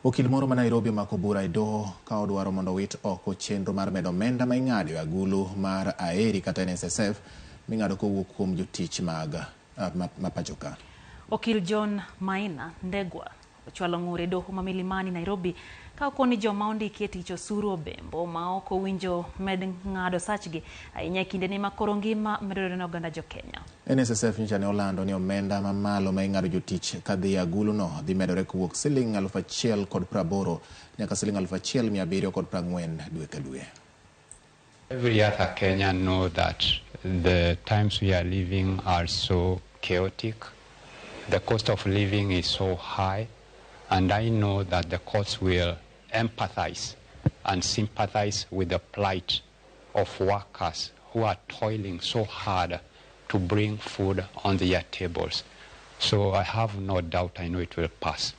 Okil moro ma Nairobi omako bura e doho ka odwaro mondo wit oko chenro mar medo omenda ma ing'ado e agulu mar aheri kata NSSF ming'ado kowuok kuom jotich mag mapachoka. Okil John Maina Ndegwa ochwalo ng'ur e doho ma Milimani Nairobi ka okoni joma ondiki e tich osuru obembo ma ok owinjo med ng'ado sachgi ahinya e kinde ma koro ngima medore ne oganda Jo-Kenya. NSSF nyicha ne olando ni omenda mamalo ma ing'ado jotich kadhi e agulu no dhi medore kowuok siling 1,180 nyaka siling 1,740 dwe ka dwe. Every other Kenyan know that the times we are living are so chaotic. The cost of living is so high, and I know that the courts will empathize and sympathize with the plight of workers who are toiling so hard to bring food on their tables. So I have no doubt, I know it will pass.